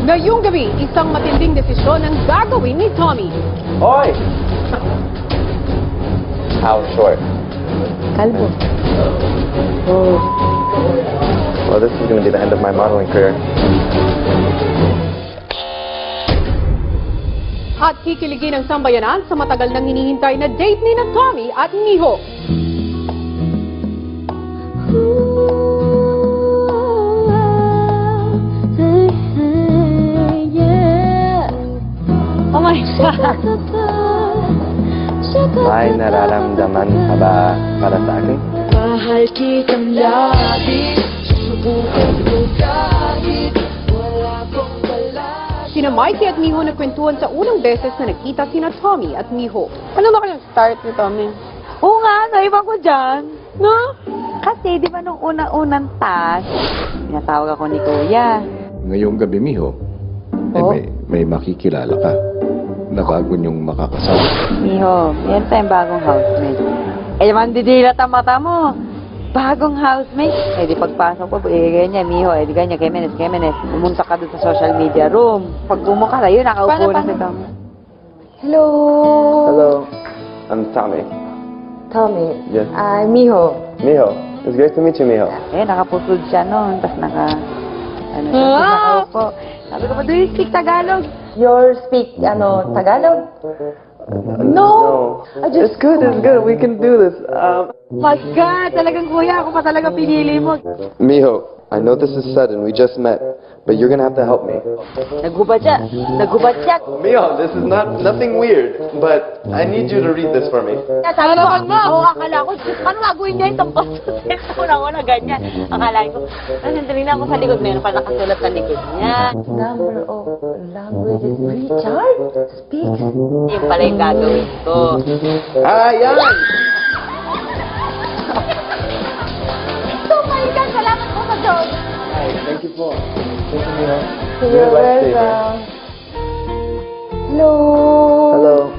Ngayong gabi, isang matinding desisyon ang gagawin ni Tommy. Hoy! How short? Kalbo. Oh. Well, this is going to be the end of my modeling career. At kikiligin ang sambayanan sa matagal nang hinihintay na date ni na Tommy at Miho. Oh my God! May nararamdaman ka ba para sa akin? Mahal kitang labis, susubukan ko kahit wala kong balas. Sina Mikey at Miho nagkwentuhan sa unang beses na nakita sina Tommy at Miho. Ano ba kayong start ni Tommy? Oo nga, naiba ko dyan. No? Kasi di ba nung unang task, pinatawag ako ni Kuya. Ngayong gabi, Miho, Oh? may makikilala ka na bago niyong makakasama. Miho, yan tayong bagong housemate. Eh, mandidilat ang mata mo. Bagong housemate. Eh, di pagpasok ko, ganyan, Miho, eh, di ganyan, Kemenes. Pumunta ka doon sa social media room. Pag bumuka na yun, nakaupo na si Tommy. Hello? Hello. I'm Tommy. Tommy. Yes. Miho. Miho. It's great to meet you, Miho. Eh, nakapusod siya noon, tapos nakaupo. Sabi ko pa, do you speak Tagalog? You speak, Tagalog? No. It's good. We can do this. Pagka, talagang kuya, ako pa talaga pinili mo. Miho, I know this is sudden. We just met. But you're gonna have to help me. Nagubad siya. Miho, this is nothing weird. But I need you to read this for me. Sabi ko, akala ko, paano gagawin niya itong una ganyan. Akala ko, tingnan ako sa likod, meron pa nakasulat sa likod niya. Number of languages, Richard speaks. Yun pala yung gagawin ko. Yan! So, my God, salamat po sa Diyos. Hi, thank you po. Thank you, Miho. You're welcome. Hello. Hello.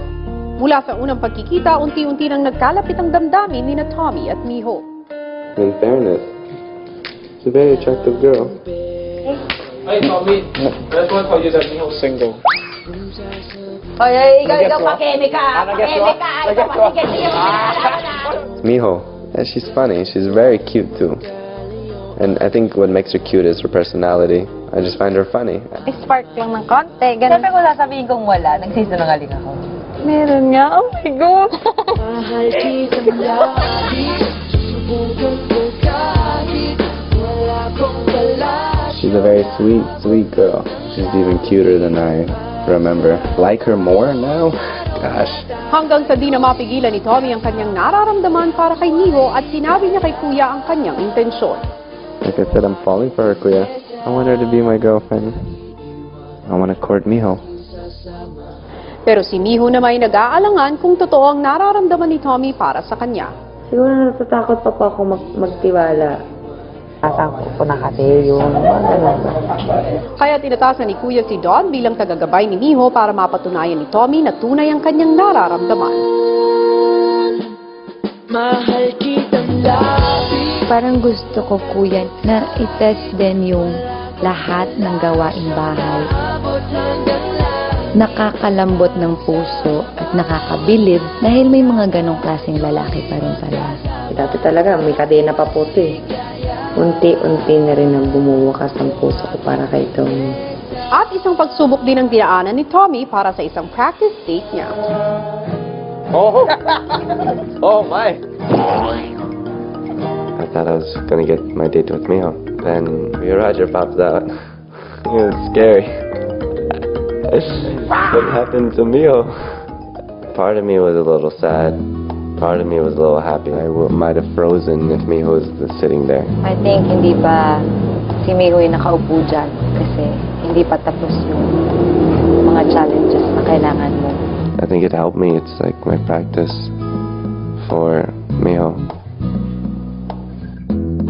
Mula sa unang pagkikita, unti-unti nang nagkalapit ang damdamin ni na Tommy at Miho. In fairness, she's a very attractive girl. Hey, Tommy. That's one for you that Miho's single. Oy, ikaw, pakeme ka. Ikaw, pakeme ka. Miho, she's funny. She's very cute too. And I think what makes her cute is her personality. I just find her funny. Spark lang ng konti. Siyempre kung sasabihin kong wala, nagsisinungaling ako. Meron nga. Oh my God. Mahal kitang labis, susubukan ko kahit wala kong balas. She's a very sweet girl. She's even cuter than I remember. Like her more now? Gosh. Hanggang sa di na mapigilan ni Tommy ang kanyang nararamdaman para kay Miho at sinabi niya kay Kuya ang kanyang intensyon. Like I said, I'm falling for her, Kuya. I want her to be my girlfriend. I want to court Miho. Pero si Miho na may nag-aalangan kung totoo ang nararamdaman ni Tommy para sa kanya. Siguro natatakot pa po ako magtiwala. Tatakot ko na kasi yun. Kaya tinatasan ni Kuya si Don bilang tagagabay ni Miho para mapatunayan ni Tommy na tunay ang kanyang nararamdaman. Mahal kitang labis. Parang gusto ko, kuya, na i-test din yung lahat ng gawaing bahay. Nakakalambot ng puso at nakakabilib dahil may mga ganong klaseng lalaki pa rin pala. Dati talaga, may kadena pa po ito eh. Unti-unti na rin ang bumubukas ang puso ko para kay Tommy. At isang pagsubok din ang dinaanan ni Tommy para sa isang practice date niya. Oh! Oh, my! I thought I was gonna get my date with Miho. Then Roger pops out. It was scary. What happened to Miho? Part of me was a little sad. Part of me was a little happy. I might have frozen if Miho was sitting there. I think hindi pa si Miho yung nakaupo dyan kasi hindi pa tapos yung mga challenges na kailangan mo. I think it helped me. It's like my practice for Miho.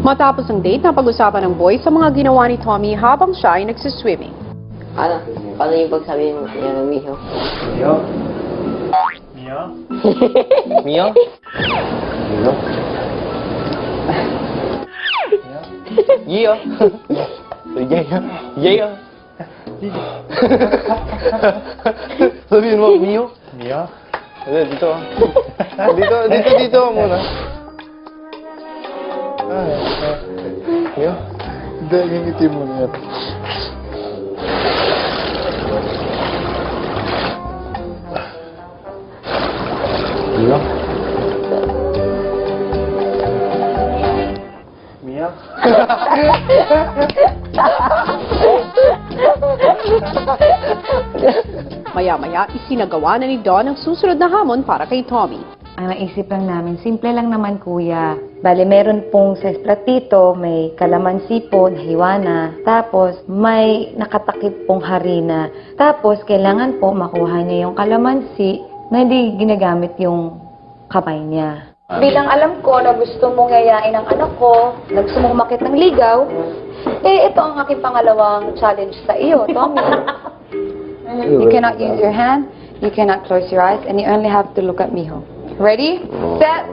Matapos ang date, napag-usapan ng boys sa mga ginawa ni Tommy habang siya ay nagsiswimming. Ano? Paano yung pagsabihin niya ng Miho? Mio? Mio? Miho? Miho? Yeah. Yeah. Yeah. Sabihin mo, Mio? Mio? Hindi, dito. Dito muna. Mio? Hindi, ngingiti mo na yan. Mio? Mia? Maya-maya, isinagawa na ni Don ang susunod na hamon para kay Tommy. Ang naisip lang namin, simple lang naman kuya. Bale, meron pong sa platito, may kalamansi po, hiwa na. Tapos, may nakatakip pong harina. Tapos, kailangan po makuha niya yung kalamansi na hindi ginagamit yung kamay niya. Bilang alam ko na gusto mong yayain ang anak ko, na gusto mong makit ng ligaw, ito ang aking pangalawang challenge sa iyo, Tommy. You cannot use your hand, you cannot close your eyes, and you only have to look at Miho. Ready, set,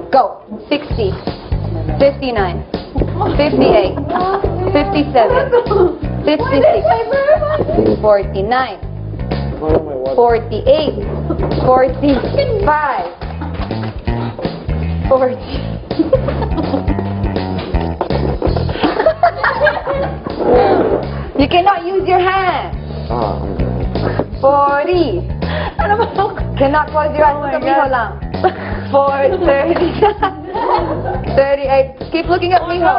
go. 60, 59, 58, 57, 56, 49, 48, 45, 40. You cannot use your hand. 40. Cannot close your eyes. Miho lang. 4, 38. Keep looking at Miho.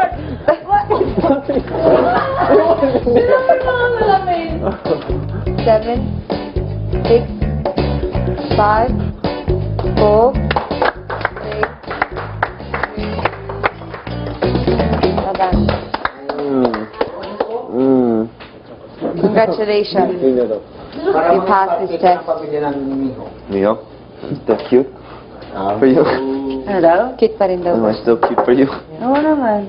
7, 6, 5, 4, 3. Congratulations. You passed this test. Mio? Still cute? For you? Ano daw? Cute pa rin daw. Am I still cute for you? Oo naman.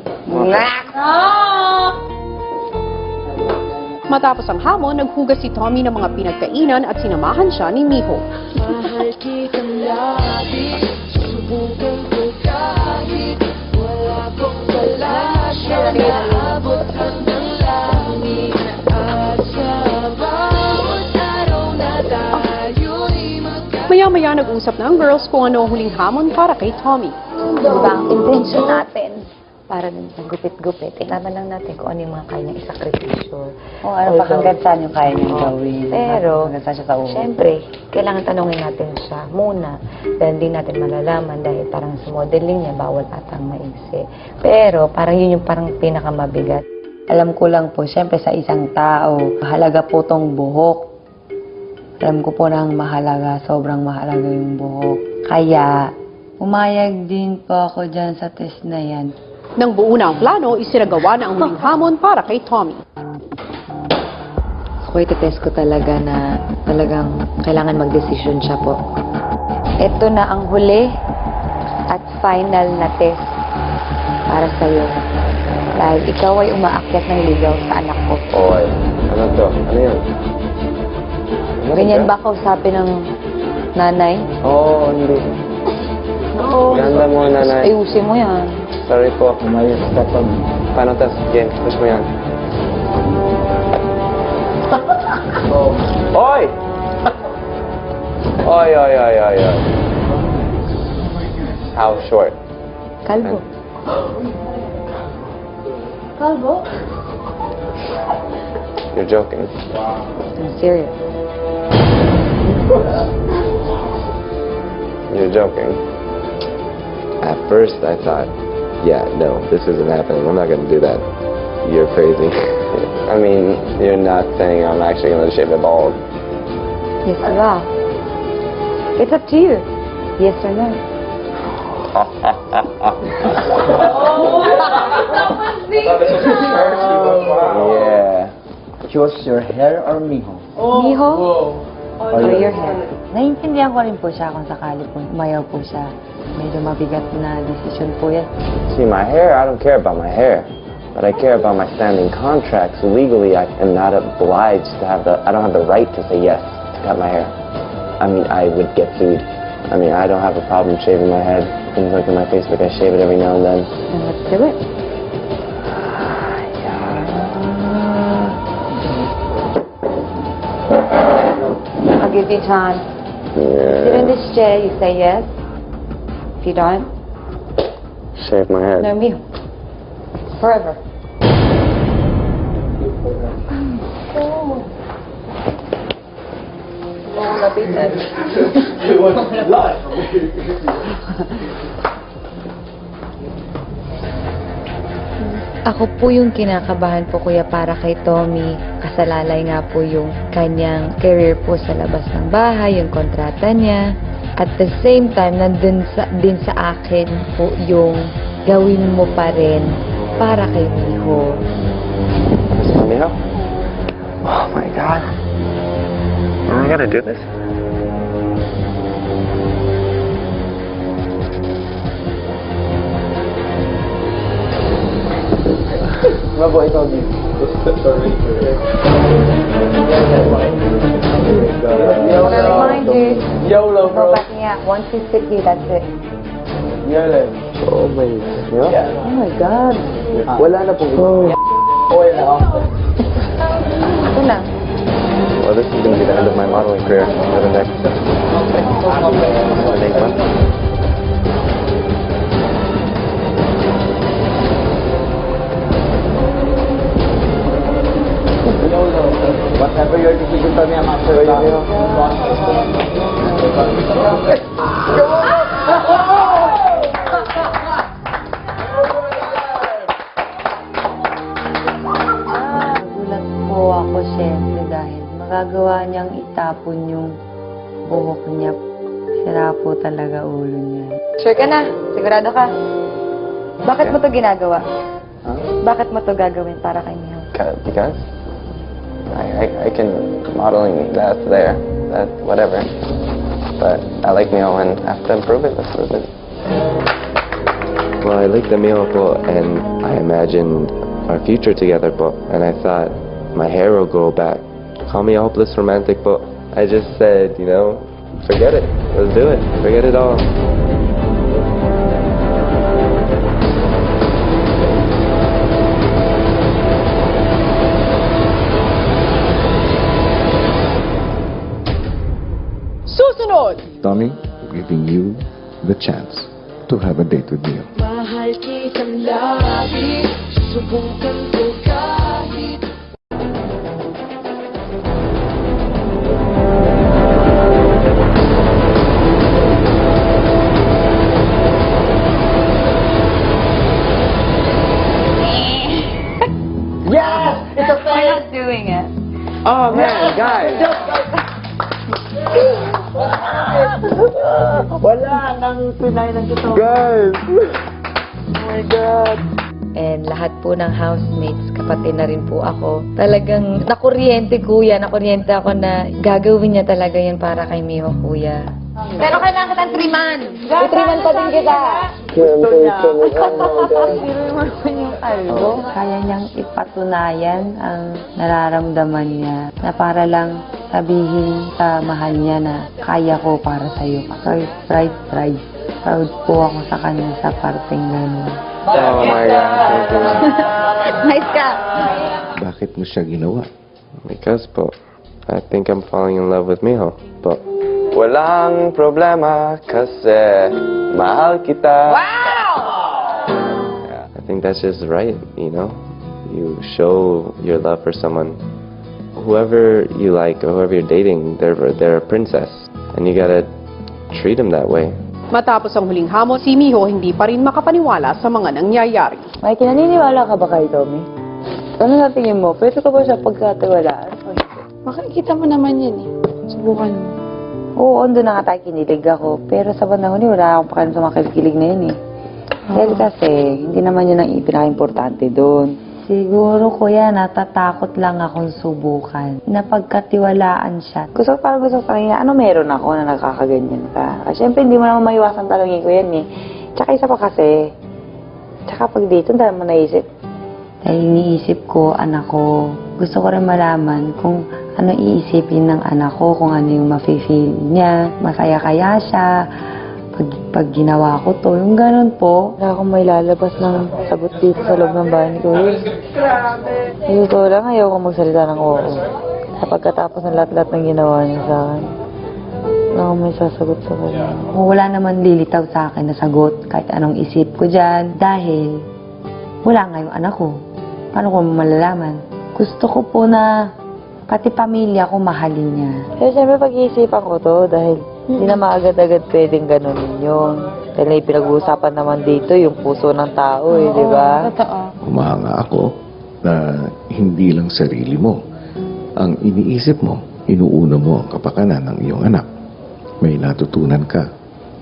Matapos ang hamon, naghugas si Tommy ng mga pinagkainan at sinamahan siya ni Miho. Mahal kitang labis, susubukan ko kahit wala kong palasya. Naabot hanggang langit at sa bawat araw na tayo'y Maya-maya nag-usap na ang girls kung ano ang huling hamon para kay Tommy. Ano ba ang intention natin? Para dun sa gupit-gupit, tingnan lang natin kung ano yung mga kaya niyang isakripisyo. Kung ano pa hanggang saan yung kaya niyang gawin. Pero, Hanggang saan siya sa ulo. syempre, kailangan tanongin natin siya muna. Dahil hindi natin malalaman dahil parang sa modeling niya, bawal atang maiksi. Pero, parang yun yung parang pinakamabigat. Alam ko lang po, syempre sa isang tao, mahalaga po tong buhok. Alam ko po na ang mahalaga, sobrang mahalaga yung buhok. Kaya, umayag din po ako dyan sa test na yan. Nang buo na ang plano, isinagawa na ang huling hamon para kay Tommy. So, iti-test ko talaga na talagang kailangan mag-decision siya po. Ito na ang huli at final na test para sa'yo. Dahil ikaw ay umaakyat ng ligaw sa anak ko. Oy, ano to? Ano yan? Ganyan ba kausapin ng nanay? Oo, hindi. Ganda mo, nanay. Ayusin mo yan. Sorry po. Umayos ka pag... Paano tas? Jen, push mo yan. Oy! Oy, oy, oy, oy, oy. How short? Kalbo. You're joking. I'm serious. You're joking. At first, I thought, yeah, no, this isn't happening. I'm not going to do that. You're crazy. I mean, you're not saying I'm actually going to shave it bald. Yes or no? It's up to you. Yes or no? Yeah. Choose your hair or Miho? Miho? Or Or your hair? Naiintindihan ko rin po siya kung sakali po umayaw po siya. Medyo mabigat na decision po yan. See, my hair, I don't care about my hair. But I care about my standing contracts. Legally, I am not obliged to have I don't have the right to say yes to cut my hair. I mean, I would get sued. I mean, I don't have a problem shaving my head. Things like in my Facebook, I shave it every now and then. And let's do it. give you a chance. Sit in this chair, you say yes. If you don't, Shave my head. no, mijo. Forever. Ako po yung kinakabahan po, kuya, para kay Tommy. Kasalalay nga po yung kanyang career po sa labas ng bahay, yung kontrata niya. At the same time, nandun din sa akin po yung gawin mo pa rin para kay Miho. This for Miho? Oh my God. Am I gonna do this? My boy told me. Reminder, YOLO, go bro. back niya. Once you sit here, that's it. YOLO. Oh my God. Oh my God. Wala na po. Okay na ako. Ito lang. Well, this is gonna be the end of my modeling career for the next 8 months. YOLO. Whatever your decision for me, I'm after Nagulat po ako, syempre, dahil magagawa niyang itapon yung buhok niya. Sira po talaga ulo niya. Sure ka na? Sigurado ka? Bakit mo to ginagawa? Bakit mo to gagawin para kay Miho? Because I can modeling that's there, that's whatever. But I like Miho and I have to improve it. Let's prove it. Well, I like the Miho po, and I imagined our future together po, and I thought my hair will grow back. Call me a hopeless romantic po. I just said, you know, forget it. Let's do it. Forget it all. Susunod! Tommy, giving you the chance to have a date with Miho. Mahal kitang lagi, susubukan ko kahit Yes! It's a We're not doing it. Oh man, guys. Wala nang tunay ng totoo. Guys. Oh my God. And lahat po ng housemates, kapatid na rin po ako. Talagang nakuryente, kuya. Nakuryente ako na gagawin niya talaga yan para kay Miho, kuya. Pero kailangan kitang triman. Triman pa din kita. Gusto niya. Pero mo naman yung kalbo. Kaya niyang ipatunayan ang nararamdaman niya na para lang sabihin sa mahal niya na kaya ko para sa'yo. Surprise. Proud po ako sa kanya sa parteng gano'n. Oh my God. Thank you. Nice ka! Bakit mo siya ginawa? Because po, I think I'm falling in love with Miho. Po. Walang problema kasi mahal kita. Wow! Yeah, I think that's just right, you know? You show your love for someone. Whoever you like or whoever you're dating, they're a princess. And you gotta treat them that way. Matapos ang huling hamon, si Miho hindi pa rin makapaniwala sa mga nangyayari. Mikey, naniniwala ka ba kay Tommy? Ano sa tingin mo? Pwede ka ba siya pagkatiwalaan? Makikita mo naman yan eh. Subukan mo. Oo, doon na nga tayo kinilig ako. Pero sa panahon niya, wala akong pakialam sa mga kilig na yun eh. Dahil kasi, hindi naman yun ang pinaka-importante doon. Siguro, kuya, natatakot lang akong subukan. Napagkatiwalaan siya. Gusto ko kanina, ano meron ako na nakakaganyan ka? Siyempre, hindi mo naman maiwasan talangin ko yan eh. Tsaka isa pa kasi, tsaka pag dito, ang dami mo naisip. Dahil iniisip ko, anak ko, gusto ko rin malaman kung ano iisipin ng anak ko, kung ano yung mafe-feel niya, masaya kaya siya, pag ginawa ko to, yung ganun po. Wala akong may lalabas ng sagot dito sa loob ng bahay ko. Ayoko lang, ayoko magsalita ng oo. Sa pagkatapos ng lahat-lahat ng ginawa niya sa akin. Wala akong may sasagot sa kanya. Wala naman lilitaw sa akin na sagot kahit anong isip ko dyan dahil wala nga yung anak ko. Paano ko malalaman? Gusto ko po na pati pamilya ko mahalin niya. Kaya siyempre pag-iisipan ko to dahil hindi na maagad-agad pwedeng ganunin yun. Dahil may pinag-uusapan naman dito yung puso ng tao di ba? Totoo. Humahanga ako na hindi lang sarili mo ang iniisip mo, inuuna mo ang kapakanan ng iyong anak. May natutunan ka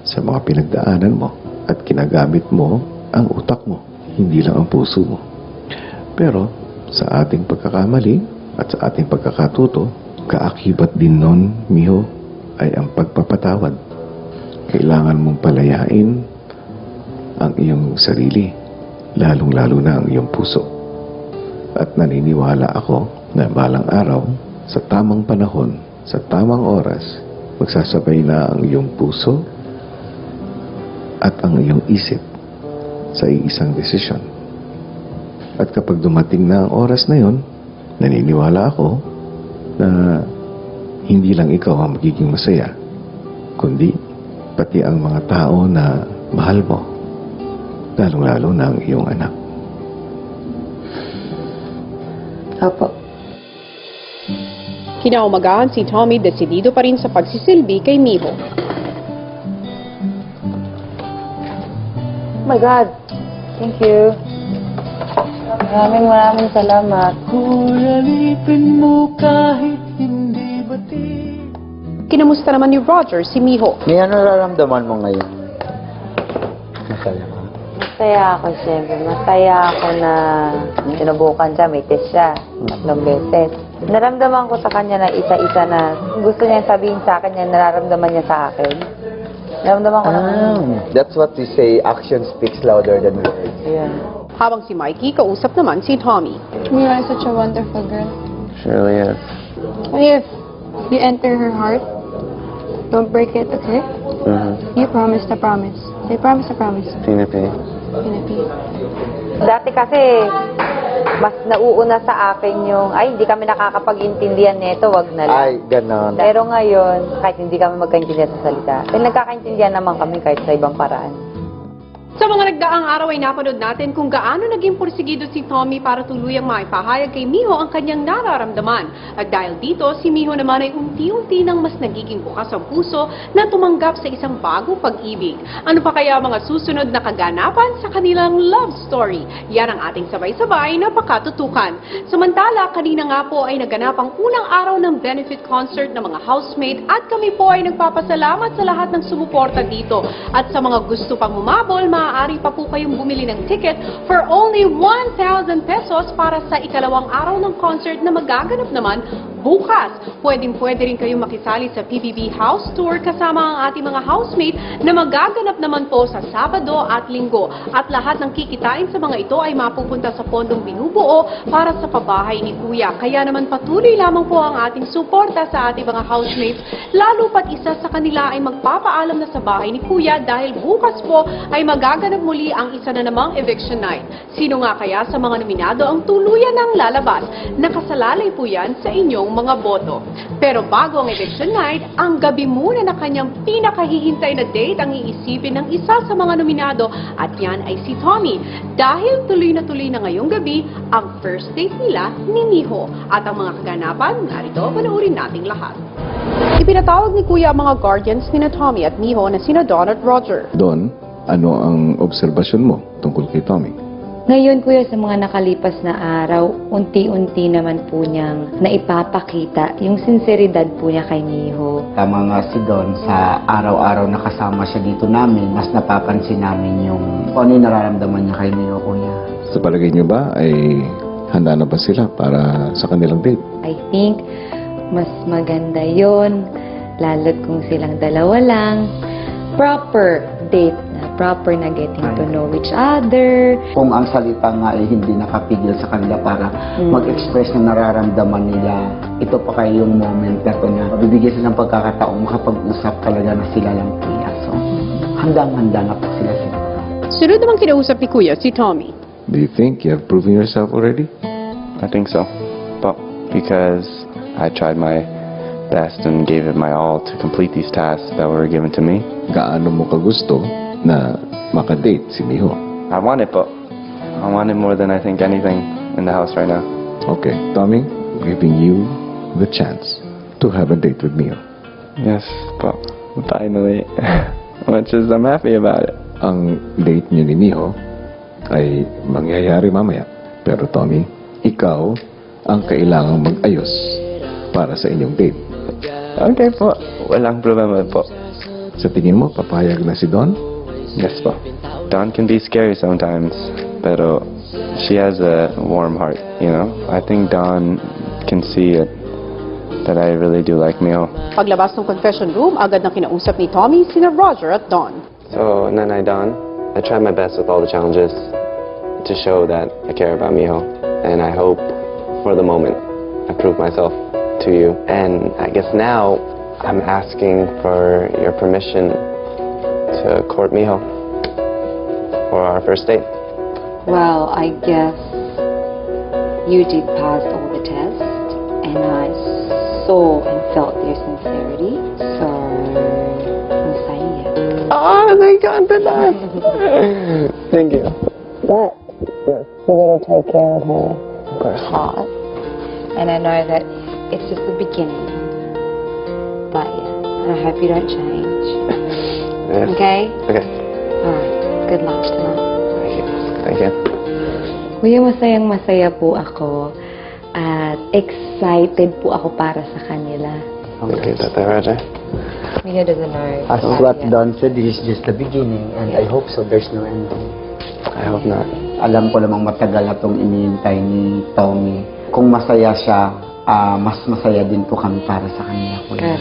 sa mga pinagdaanan mo at kinagamit mo ang utak mo, hindi lang ang puso mo. Pero sa ating pagkakamali at sa ating pagkakatuto, kaakibat din nun, miho, ay ang pagpapatawad. Kailangan mong palayain ang iyong sarili, lalong-lalo na ang iyong puso. At naniniwala ako na balang araw, sa tamang panahon, sa tamang oras, magsasabay na ang iyong puso at ang iyong isip sa isang desisyon. At kapag dumating na ang oras na yon, naniniwala ako na hindi lang ikaw ang magiging masaya, kundi pati ang mga tao na mahal mo, lalong-lalo na ang iyong anak. Opo. Kinaumagahan si Tommy desidido pa rin sa pagsisilbi kay Miho. Oh my God! Thank you. Maraming salamat. Kinamusta naman ni Roger si Miho? May ano nararamdaman mo ngayon? Masaya ka? Masaya ako siyempre. Masaya ako na sinubukan siya, may test siya. 3 beses. Naramdaman ko sa kanya na isa-isa na gusto niya sabihin sa akin yan, nararamdaman niya sa akin. Naramdaman ko na. That's what we say, action speaks louder than words. Ayan. Habang si Mikey, kausap naman si Tommy. Mira is such a wonderful girl. Surely is. If you enter her heart, don't break it, okay? You promise to promise. Say promise to promise. Pinapi. Pinapi. Dati kasi, mas nauuna sa akin yung, ay, hindi kami nakakapag-intindihan nito, wag na lang. Ay, ganon. Pero ngayon, kahit hindi kami magkaintindihan sa salita, nagkakaintindihan naman kami kahit sa ibang paraan. Sa mga nagdaang araw ay napanood natin kung gaano naging porsigido si Tommy para tuluyang maipahayag kay Miho ang kanyang nararamdaman. At dahil dito, si Miho naman ay unti-unti nang mas nagiging bukas ang puso na tumanggap sa isang bagong pag-ibig. Ano pa kaya mga susunod na kaganapan sa kanilang love story? Yan ang ating sabay-sabay na pakatutukan. Samantala, kanina nga po ay naganap ang unang araw ng benefit concert ng mga housemate at kami po ay nagpapasalamat sa lahat ng sumuporta dito. At sa mga gusto pang humabol, maaari pa po kayong bumili ng ticket for only 1,000 pesos para sa ikalawang araw ng concert na magaganap naman bukas. Pwedeng-pwede rin kayong makisali sa PBB House Tour kasama ang ating mga housemate na magaganap naman po sa Sabado at Linggo. At lahat ng kikitain sa mga ito ay mapupunta sa pondong binubuo para sa pabahay ni Kuya. Kaya naman patuloy lamang po ang ating suporta sa ating mga housemates, lalo pat isa sa kanila ay magpapaalam na sa bahay ni Kuya dahil bukas po ay magaganap muli ang isa na namang eviction night. Sino nga kaya sa mga nominado ang tuluyan ng lalabas? Nakasalalay po yan sa inyong mga boto. Pero bago ang eviction night, ang gabi muna na kanyang pinakahihintay na date ang iisipin ng isa sa mga nominado at yan ay si Tommy. Dahil tuloy na ngayong gabi ang first date nila ni Miho. At ang mga kaganapan, narito, panoorin nating lahat. Ipinatawag ni Kuya ang mga guardians ni Tommy at Miho na sina Don at Roger. Don, ano ang obserbasyon mo tungkol kay Tommy? Ngayon, Kuya, sa mga nakalipas na araw, unti-unti naman po niyang naipapakita yung sinseridad po niya kay Miho. Tama nga si Don, sa araw-araw na kasama siya dito namin, mas napapansin namin yung kung ano yung nararamdaman niya kay Miho, Kuya. Sa palagay niyo ba ay handa na ba sila para sa kanilang date? I think mas maganda yon, lalo't kung silang dalawa lang. Proper date na, proper na getting to know each other. Kung ang salita nga ay hindi nakapigil sa kanila para mag-express ng nararamdaman nila, ito pa kayo yung moment na ito na mabibigyan silang pagkakataong makapag-usap talaga na sila lang, Kuya. So, handang-handa na po sila. Sunod namang kinausap ni Kuya si Tommy. Do you think you have proven yourself already? I think so. But because I tried my best and gave it my all to complete these tasks that were given to me. Gaano mo kagusto na makadate si Miho? I want it, but I want it more than I think anything in the house right now. Okay, Tommy, giving you the chance to have a date with Miho. Yes, but finally, I'm happy about it. Ang date niyo ni Miho ay mangyayari mamaya. Pero Tommy, ikaw ang kailangang mag-ayos para sa inyong date. Okay po, walang problema po. Sa tingin mo, papayag na si Don? Yes po. Dawn can be scary sometimes, pero she has a warm heart, you know? I think Dawn can see it, that I really do like Miho. Paglabas ng confession room, agad na kinausap ni Tommy sina Roger at Dawn. So, Nanay Dawn, I tried my best with all the challenges to show that I care about Miho. And I hope, for the moment, I prove myself to you. And I guess now, I'm asking for your permission to court Miho for our first date. Well, I guess you did pass all the tests, and I saw and felt your sincerity, so I'm saying yes. Oh, my confidence! Thank you. But Yes. you gotta take care of her Of course. heart, and I know that it's just the beginning. But yeah, I hope you don't change. Yes. Okay? Okay. Alright. Good luck tonight. Thank you. Thank you. Kuya, masayang-masaya po ako at excited po ako para sa kanila. Thank you, Tata Roger. Kuya doesn't know. As what Don said, this is just the beginning, and I hope so there's no ending. I hope not. Alam ko namang matagal na itong iniintay ni Tommy. Kung masaya siya, mas masaya din po kami para sa kanya. Kuya.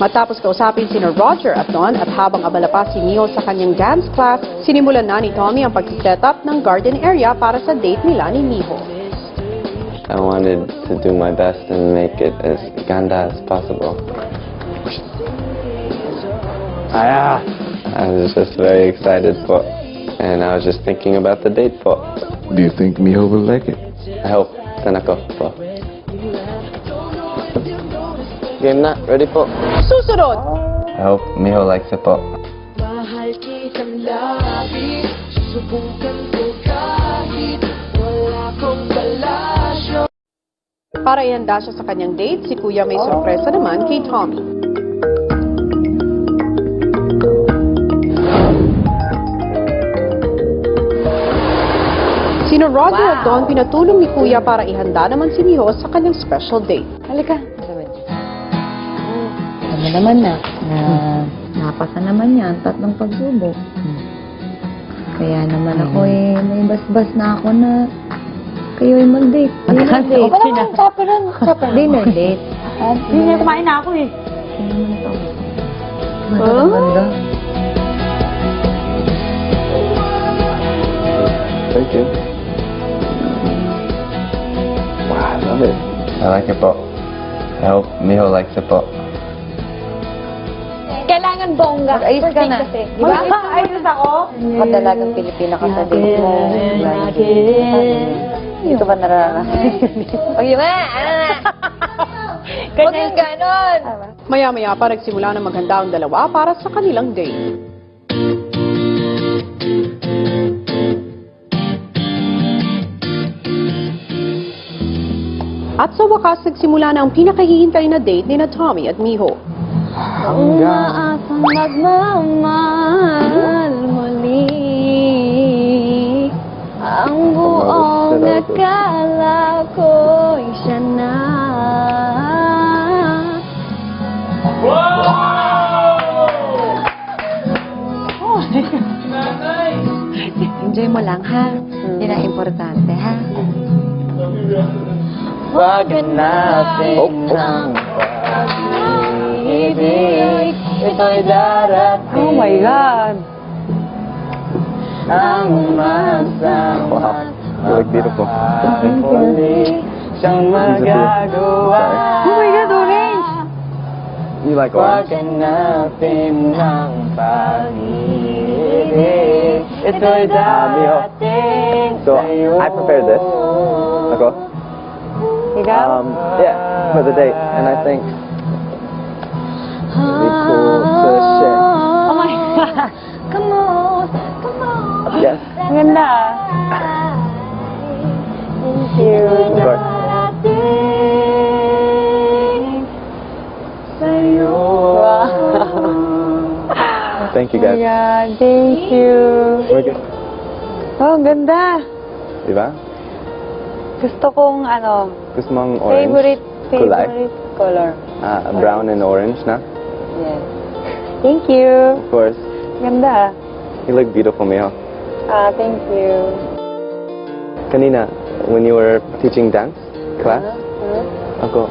Matapos kausapin sina Roger at Dawn at habang abala pa si Miho sa kanyang dance class, sinimulan na ni Tommy ang pag-set up ng garden area para sa date nila ni Miho. I wanted to do my best and make it as ganda as possible. I was just very excited po. And I was just thinking about the date po. Do you think Miho will like it? I hope. Sana ko po. Game na. Ready po. Susunod! I hope Miho likes it po. Mahal kitang labis, susubukan ko kahit wala kong palasyo. Para ihanda siya sa kanyang date, si Kuya may sorpresa naman kay Tommy. Sino Roger at Dawn pinatulong ni Kuya para ihanda naman si Miho sa kanyang special date. Halika. Alam mo naman na napasa naman niya ang tatlong pagsubok. Kaya naman ako may basbas na ako na kayo ay mag-date. Dinner date. Dinner date. Dinner, kumain na ako eh. Kaya naman ito. Maganda. Thank you. Wow, I love it. I like it po. I hope Miho likes it po. Kailangan bongga. Mag-ayos ka na. Di ba? Ayos ako? Kadalagang Pilipina ka sa date mo. Ito ba nararanasan? Huwag yun nga! Huwag yung ganon! Maya-maya pa nagsimula na maghanda ang dalawa para sa kanilang date. At sa wakas, nagsimula na ang pinakahihintay na date ni na Tommy at Miho. Umaasang magmamahal muli ang buong akala ko'y siya na. Enjoy mo lang, ha? Yun ang importante, ha? Wag natin ng pag-ibig, ito'y darating. Oh my God! Ang masama. You look beautiful. Muli siyang magagawa. Oh my God, orange! You like Wag orange? natin ng pag-ibig, ito'y darating So, sa'yo. I prepared this. Ako? Ikaw? Yeah, for the date. And I think Oh my God. Come on. Come on. Yes. Ang ganda. Thank you. Of course. Wow. Thank you, Oh my guys. God, thank you. We're good. Oh, ang ganda. Diba? Gusto kong Gusto mong orange? favorite Kulay? color. Brown and orange na? Yes. Thank you. Of course. Ganda. You look beautiful, Miho. Thank you. Kanina, when you were teaching dance class, ako,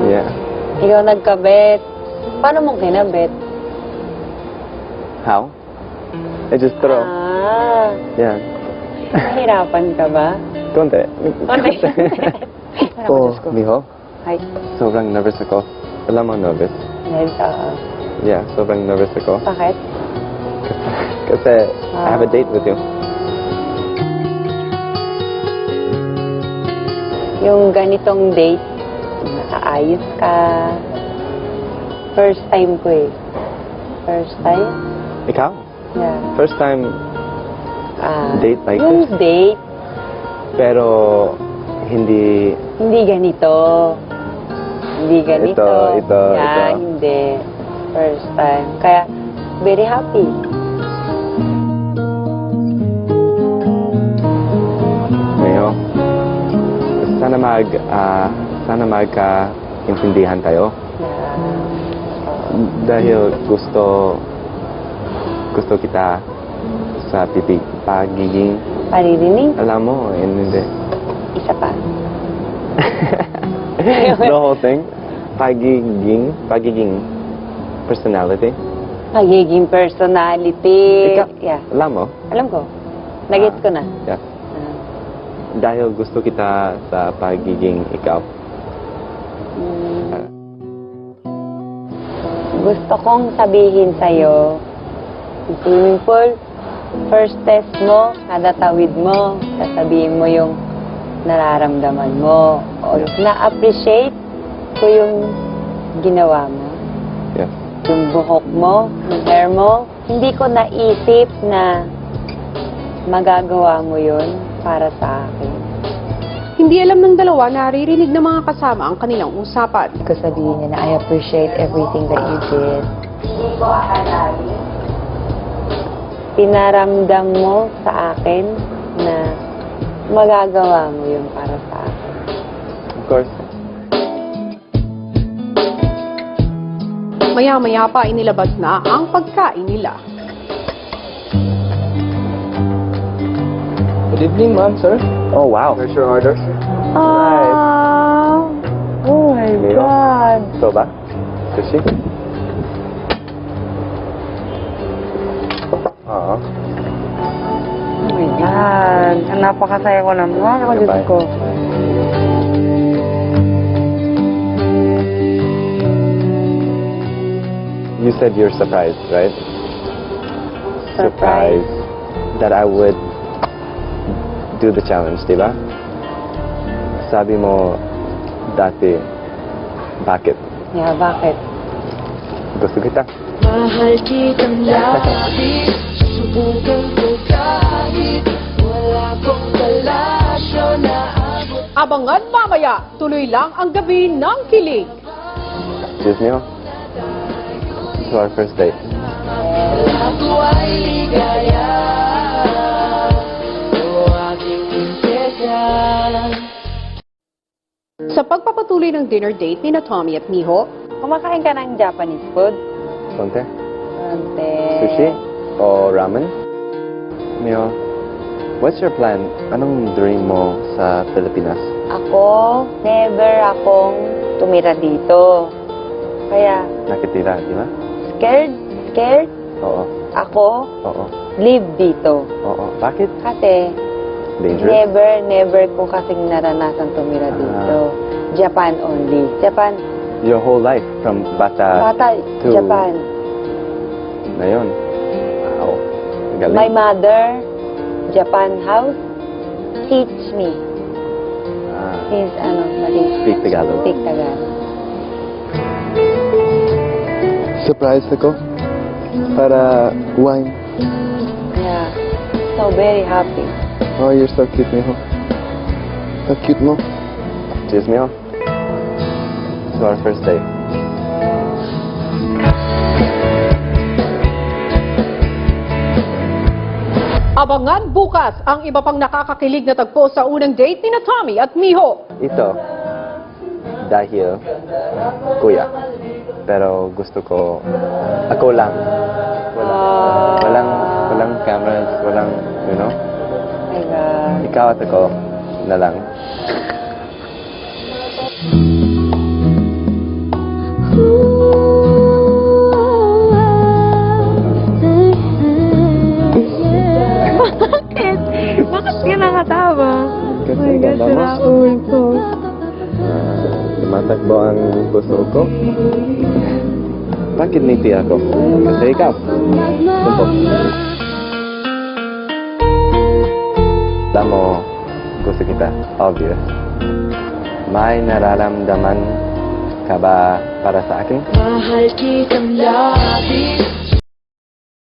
yeah. Ikaw nagkabit. Paano mong kinabit? How? I just throw. Yeah. Nahirapan ka ba? Konti. Konti. Oh, Miho, Ay, sobrang nervous ako. Alam mo nervous? Yeah, sobrang nervous ako. Bakit? Kasi I have a date with you. Yung ganitong date, nakaayos ka. First time ko eh. First time? Ikaw? Yeah. First time date like yung this? date, Pero hindi hindi ganito. Hindi ganito. Ito. Hindi. First time. Kaya, very happy. Miho, sana magka-intindihan tayo. Dahil gusto kita sa pagiging, Paririnig? alam mo, hindi. Isa pa. The whole thing, pagiging personality. Pagiging personality. Ikaw, Yeah. alam mo? Alam ko. Nagets ko na. Yeah. Dahil gusto kita sa pagiging ikaw. Gusto kong sabihin sa'yo, sa swimming pool, first test mo, kada tawid mo, sasabihin mo yung nararamdaman mo. O na-appreciate ko yung ginawa mo. Yeah. Yung buhok mo, yung hair mo. Hindi ko naisip na magagawa mo yun para sa akin. Hindi alam ng dalawa na naririnig ng mga kasama ang kanilang usapan. Ko sabihin niya na I appreciate everything that you did. Pinaramdam mo sa akin na magagawa mo yun para sa akin. Of course. Maya-maya pa inilabas na ang pagkain nila. Good evening, ma'am, sir. Oh, wow. There's your order, sir. Oh my Miho? God. So ba? Sushi? Oo. Oh my God. Ang napakasaya ko naman. Ako, Diyos Goodbye. ko. You said you're surprised, right? Surprised. That I would do the challenge, di ba? Sabi mo dati, bakit? Yeah, bakit? Gusto kita. Mahal kitang labis, susubukan ko kahit wala kong palasyo na abot. Abangan mamaya, tuloy lang ang gabi ng kilig. Excuse me, oh. To our first date. Ako ay ligaya, o aking prinsesa. Sa pagpapatuloy ng dinner date ni na Tommy at Miho, Kumakain ka ng Japanese food? Konti? Ante. Sushi? O ramen? Mio, what's your plan? Anong dream mo sa Pilipinas? Ako, never akong tumira dito. Kaya, Nakitira, di ba? scared Oo. ako Oo. live dito. Oo. Bakit? Kasi, Dangerous? never ko kasing naranasan tumira dito. Japan only. Japan, Your whole life from bata bata, to Japan. ngayon. Wow. Galing. My mother, Japan house, teach me. Ah, Since, mali. speak Tagalog. Speak Tagalog. surprise ako para wine. Yeah. So very happy. Oh, you're so cute, Miho. So cute mo. Cheers, Miho. It's our first date. Abangan bukas ang iba pang nakakakilig na tagpo sa unang date ni na Tommy at Miho. Ito, dahil kuya. Pero gusto ko, ako lang. Walang cameras, walang, you know? My God. Ikaw at ako na lang. Bakit ka nakatawa? Kasi Raul ko. Tumatakbo ang puso ko. Bakit ngiti ako? Kasi ikaw. Tumpok. Alam mo, gusto kita. Obvious. May nararamdaman ka ba para sa akin? Mahal kitang labis.